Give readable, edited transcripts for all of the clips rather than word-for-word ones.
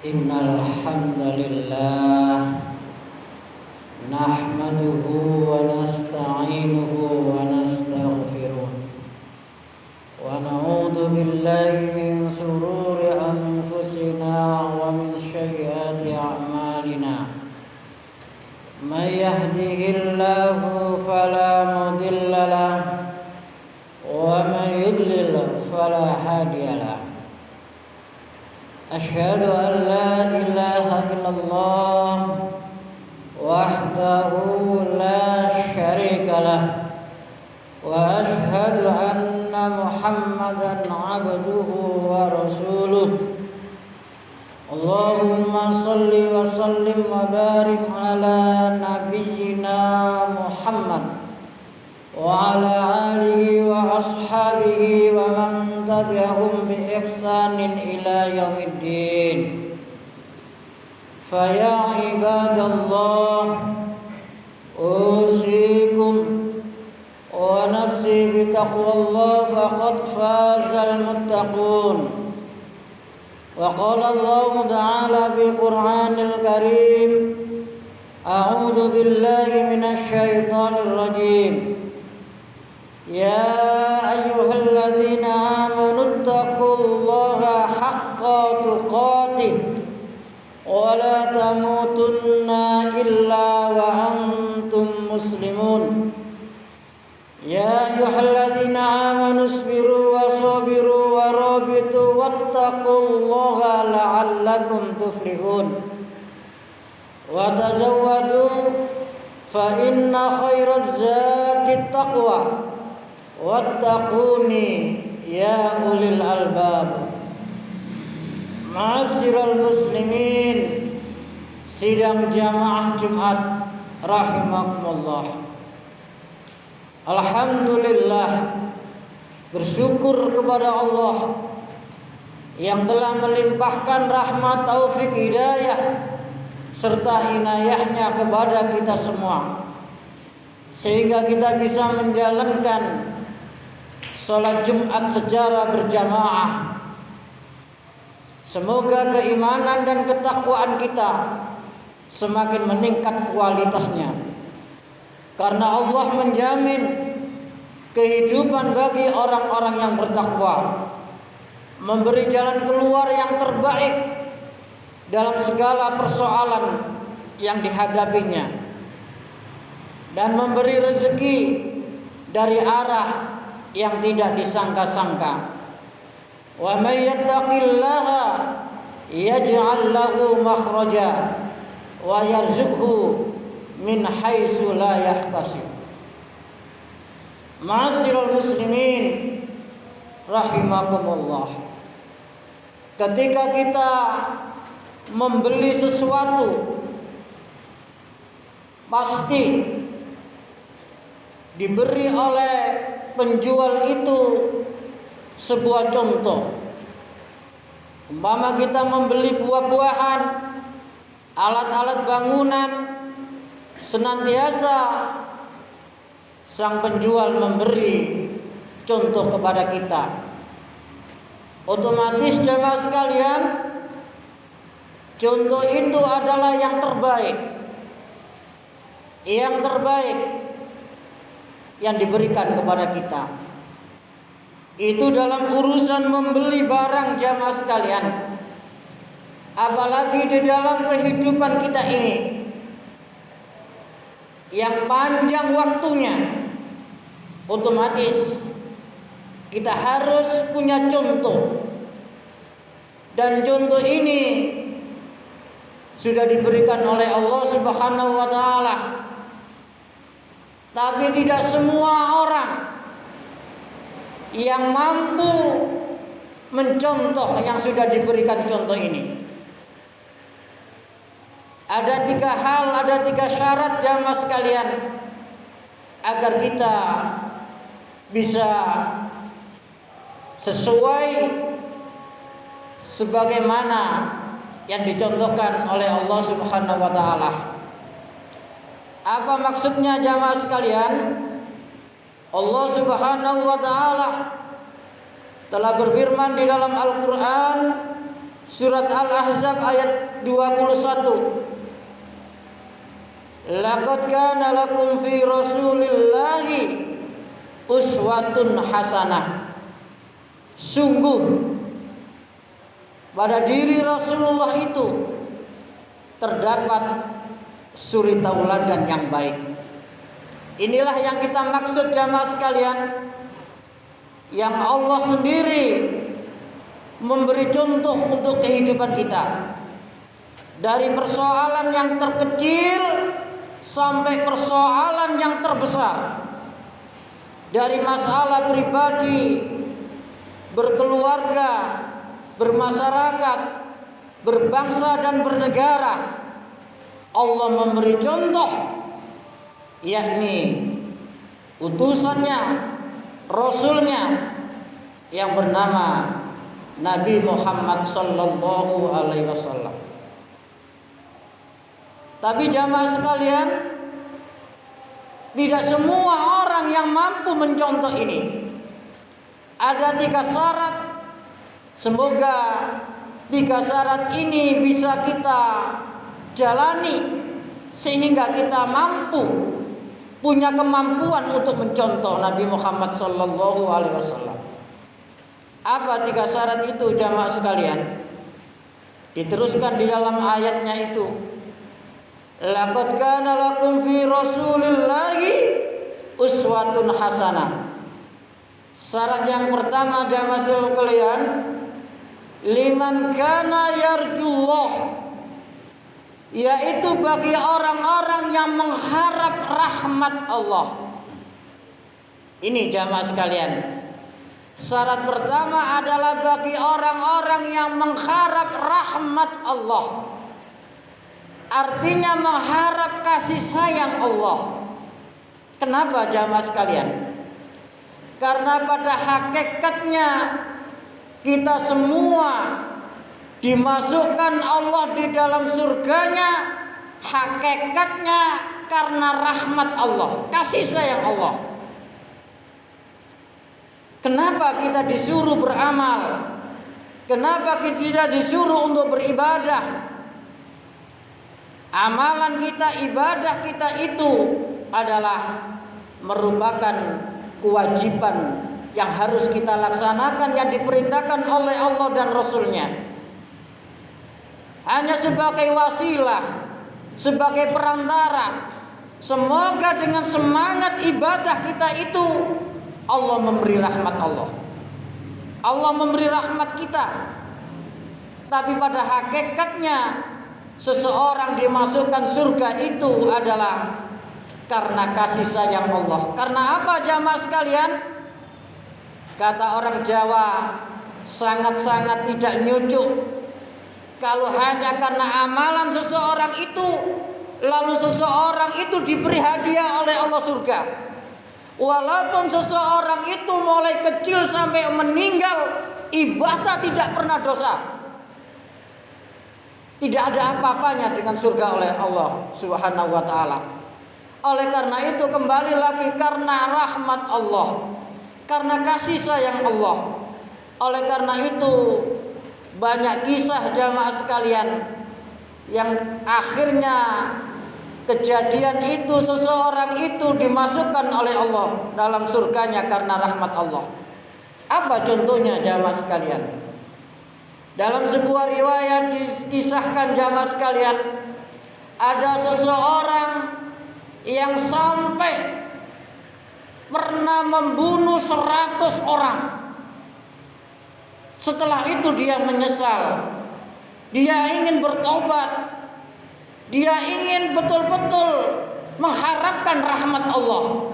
Innal hamdalillah nahmaduhu wa nasta'inuhu wa nastaghfiruh wa na'udzu billahi min shururi anfusina wa min sayyiati a'malina. May yahdihillahu fala mudilla lahu wa may yudlil fala hadiya lahu. Asyhadu an la ilaha illallah wahdahu la syarika lah wa asyhadu anna Muhammadan abduhu wa rasuluh. Allahumma salli wa sallim wa barik ala nabiyyina Muhammad wa ala alihi wa ashabihi wa man tabi'ahum bi ihsanin ila yaumiddin. Fa ya ibadallah usikum wa nafsi bi taqwallah faqad fazal muttaqun. Wa qala Allah ta'ala bil Qur'anil Karim, a'udzu billahi minasy syaithanir rajim. Ya ayyuhalladzina amanu taqullaha haqqa tuqatih wa la tamutunna illa wa antum muslimun. Ya ayyuhalladzina amanu isbiru wa sabiru wa rabitu wattaqullaha la'allakum tuflihun. Wa tazawwadu fa inna khairaz zadi taqwa wattaquni ya ulil albab. Ma'asyiral muslimin, sidang jamaah Jumat rahimakumullah. Alhamdulillah, bersyukur kepada Allah yang telah melimpahkan rahmat, taufik, hidayah serta inayahnya kepada kita semua, sehingga kita bisa menjalankan sholat Jumat secara berjamaah. Semoga keimanan dan ketakwaan kita semakin meningkat kualitasnya, karena Allah menjamin kehidupan bagi orang-orang yang bertakwa, memberi jalan keluar yang terbaik dalam segala persoalan yang dihadapinya, dan memberi rezeki dari arah yang tidak disangka-sangka. Wa may yattaqillaha yaj'al lahu makhraja wa yarzuqhu min haitsu la yahtasib. Ma'asyiral muslimin rahimakumullah. Ketika kita membeli sesuatu, pasti diberi oleh penjual itu sebuah contoh. Umpama kita membeli buah-buahan, alat-alat bangunan, senantiasa sang penjual memberi contoh kepada kita. Otomatis jemaah sekalian, contoh itu adalah yang terbaik. Yang terbaik yang diberikan kepada kita. Itu dalam urusan membeli barang jamaah sekalian. Apalagi di dalam kehidupan kita ini yang panjang waktunya, otomatis kita harus punya contoh. Dan contoh ini sudah diberikan oleh Allah Subhanahu wa taala. Tapi tidak semua orang yang mampu mencontoh yang sudah diberikan contoh ini. Ada 3 hal, ada 3 syarat jamaah sekalian agar kita bisa sesuai sebagaimana yang dicontohkan oleh Allah Subhanahu wa taala. Apa maksudnya jamaah sekalian? Allah Subhanahu wa taala telah berfirman di dalam Al-Qur'an, Surat Al-Ahzab ayat 21. Laqad kana lakum fi Rasulillahi uswatun hasanah. Sungguh pada diri Rasulullah itu terdapat suri tauladan yang baik. Inilah yang kita maksud jamaah sekalian, yang Allah sendiri memberi contoh untuk kehidupan kita. Dari persoalan yang terkecil sampai persoalan yang terbesar. Dari masalah pribadi, berkeluarga, bermasyarakat, berbangsa dan bernegara, Allah memberi contoh, yakni utusannya, Rasulnya yang bernama Nabi Muhammad sallallahu alaihi wasallam. Tapi jamaah sekalian, tidak semua orang yang mampu mencontoh ini. Ada 3 syarat. Semoga 3 syarat ini bisa kita jalani sehingga kita mampu, punya kemampuan untuk mencontoh Nabi Muhammad sallallahu alaihi wasallam. Apa 3 syarat itu jamaah sekalian? Diteruskan di dalam ayatnya itu. Laqad kana lakum fi Rasulillahi uswatun hasanah. Syarat yang pertama jamaah sekalian, liman kana yarjullah, yaitu bagi orang-orang yang mengharap rahmat Allah. Ini jamaah sekalian, syarat pertama adalah bagi orang-orang yang mengharap rahmat Allah. Artinya mengharap kasih sayang Allah. Kenapa jamaah sekalian? Karena pada hakikatnya kita semua dimasukkan Allah di dalam surganya, hakikatnya karena rahmat Allah, kasih sayang Allah. Kenapa kita disuruh beramal? Kenapa kita disuruh untuk beribadah? Amalan kita, ibadah kita itu adalah merupakan kewajiban yang harus kita laksanakan, yang diperintahkan oleh Allah dan Rasulnya. Hanya sebagai wasilah, sebagai perantara. Semoga dengan semangat ibadah kita itu Allah memberi rahmat Allah. Allah memberi rahmat kita. Tapi pada hakikatnya seseorang dimasukkan surga itu adalah karena kasih sayang Allah. Karena apa jamaah sekalian? Kata orang Jawa, sangat-sangat tidak nyucuk kalau hanya karena amalan seseorang itu lalu seseorang itu diberi hadiah oleh Allah surga. Walaupun seseorang itu mulai kecil sampai meninggal ibadah tidak pernah dosa. Tidak ada apa-apanya dengan surga oleh Allah Subhanahu wa taala. Oleh karena itu kembali lagi karena rahmat Allah, karena kasih sayang Allah. Oleh karena itu banyak kisah jamaah sekalian yang akhirnya kejadian itu seseorang itu dimasukkan oleh Allah dalam surganya karena rahmat Allah. Apa contohnya jamaah sekalian? Dalam sebuah riwayat dikisahkan jamaah sekalian, ada seseorang yang sampai pernah membunuh 100 orang. Setelah itu dia menyesal. Dia ingin bertobat. Dia ingin betul-betul mengharapkan rahmat Allah.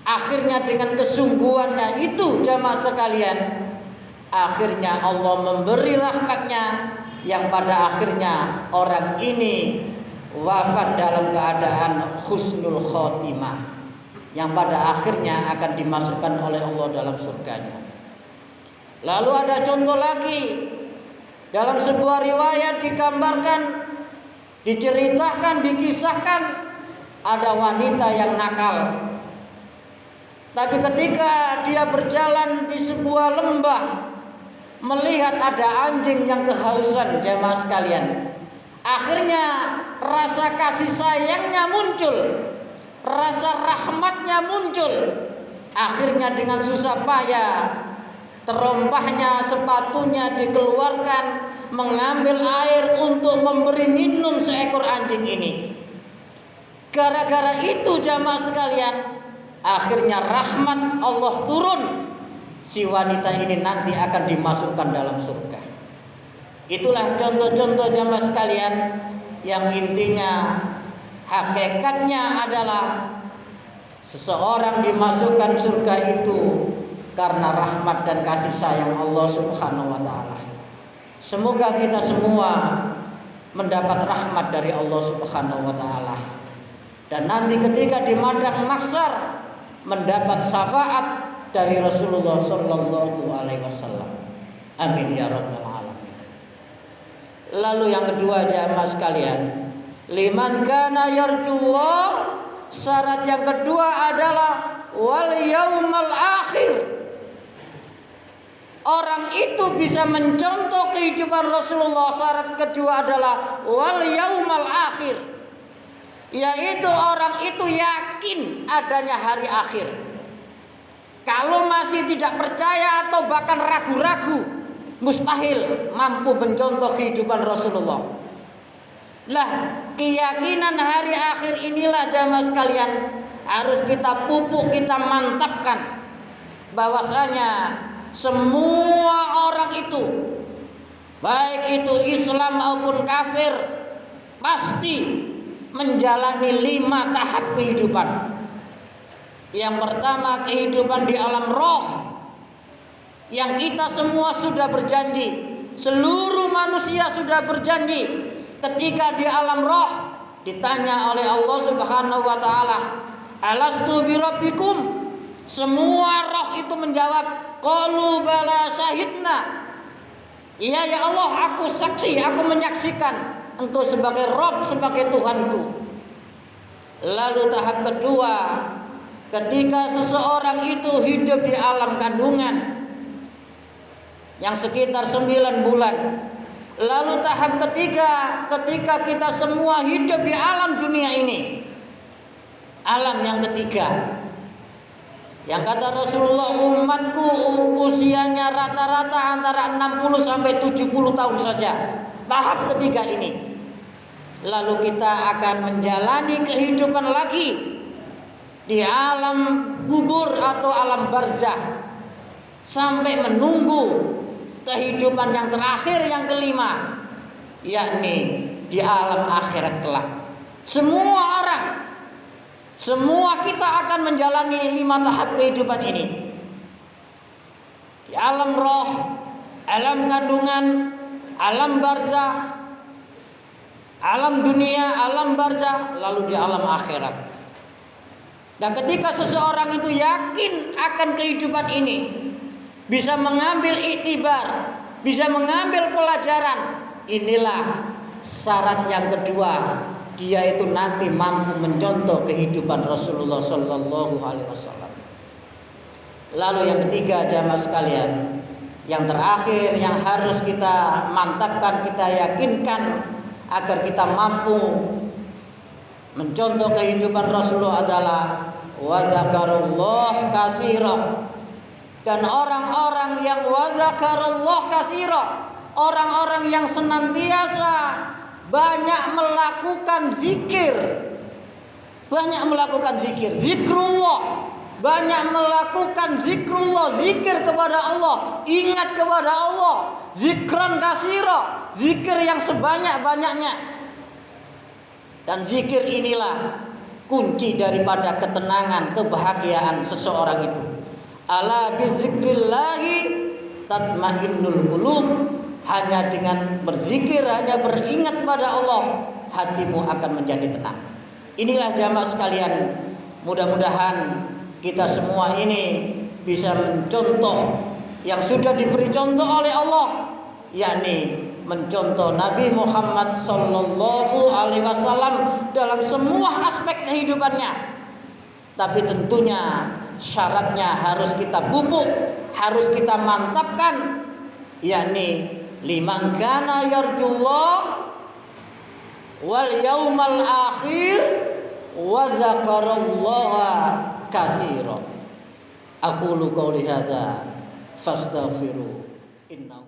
Akhirnya dengan kesungguhannya itu jamaah sekalian, akhirnya Allah memberi rahmatnya yang pada akhirnya orang ini wafat dalam keadaan husnul khotimah, yang pada akhirnya akan dimasukkan oleh Allah dalam surganya. Lalu ada contoh lagi, dalam sebuah riwayat digambarkan, diceritakan, dikisahkan ada wanita yang nakal. Tapi ketika dia berjalan di sebuah lembah melihat ada anjing yang kehausan, jamaah sekalian. Akhirnya rasa kasih sayangnya muncul, rasa rahmatnya muncul. Akhirnya dengan susah payah terompahnya sepatunya dikeluarkan, mengambil air untuk memberi minum seekor anjing ini. Gara-gara itu jamaah sekalian, akhirnya rahmat Allah turun. Si wanita ini nanti akan dimasukkan dalam surga. Itulah contoh-contoh jamaah sekalian yang intinya hakikatnya adalah seseorang dimasukkan surga itu karena rahmat dan kasih sayang Allah Subhanahu wa taala. Semoga kita semua mendapat rahmat dari Allah Subhanahu wa taala. Dan nanti ketika di madang mahsyar mendapat syafaat dari Rasulullah sallallahu alaihi wasallam. Amin ya rabbal alamin. Lalu yang kedua jamaah sekalian, liman kana yarjullah, syarat yang kedua adalah wal yaumal akhir. Orang itu bisa mencontoh kehidupan Rasulullah. Syarat kedua adalah wal yaumal akhir, yaitu orang itu yakin adanya hari akhir. Kalau masih tidak percaya atau bahkan ragu-ragu, mustahil mampu mencontoh kehidupan Rasulullah. Lah, keyakinan hari akhir inilah jamaah sekalian harus kita pupuk, kita mantapkan bahwasanya semua orang itu, baik itu Islam maupun kafir, pasti menjalani 5 tahap kehidupan. Yang pertama, kehidupan di alam roh, yang kita semua sudah berjanji, seluruh manusia sudah berjanji. Ketika di alam roh ditanya oleh Allah Subhanahu wa taala, alastu birabbikum? Semua roh itu menjawab, qalu bala syahidna. Iya ya Allah, aku saksi, aku menyaksikan Engkau sebagai Rabb, sebagai Tuhanku. Lalu tahap kedua, ketika seseorang itu hidup di alam kandungan yang sekitar 9 bulan. Lalu tahap ketiga, ketika kita semua hidup di alam dunia ini, alam yang ketiga, yang kata Rasulullah, umatku usianya rata-rata antara 60 sampai 70 tahun saja. Tahap ketiga ini. Lalu kita akan menjalani kehidupan lagi di alam kubur atau alam barzah sampai menunggu kehidupan yang terakhir, yang kelima, yakni di alam akhirat kelak. Semua orang, semua kita akan menjalani 5 tahap kehidupan ini. Di alam roh, alam kandungan, alam barzah, alam dunia, alam barzah, lalu di alam akhirat. Dan ketika seseorang itu yakin akan kehidupan ini, bisa mengambil iktibar, bisa mengambil pelajaran, inilah syarat yang kedua, dia itu nanti mampu mencontoh kehidupan Rasulullah sallallahu alaihi wasallam. Lalu yang ketiga jamaah sekalian, yang terakhir yang harus kita mantapkan, kita yakinkan agar kita mampu mencontoh kehidupan Rasulullah adalah wa dzakarullah katsira. Dan orang-orang yang wa dzakarullah katsira, orang-orang yang senantiasa banyak melakukan zikir, banyak melakukan zikir, zikrullah, banyak melakukan zikrullah, zikir kepada Allah, ingat kepada Allah, zikran katsira, zikir yang sebanyak-banyaknya. Dan zikir inilah kunci daripada ketenangan, kebahagiaan seseorang itu. Ala bizikrillahi tatmainnul qulub. Hanya dengan berzikir, hanya beringat pada Allah, hatimu akan menjadi tenang. Inilah jamaah sekalian, mudah-mudahan kita semua ini bisa mencontoh yang sudah diberi contoh oleh Allah, yakni mencontoh Nabi Muhammad sallallahu alaihi wasallam dalam semua aspek kehidupannya. Tapi tentunya syaratnya harus kita pupuk, harus kita mantapkan, yakni liman kana yarjullah wal yaumal akhir wa zakarallaha katsira. Aqulu qouli hadza fastaghfiru innahu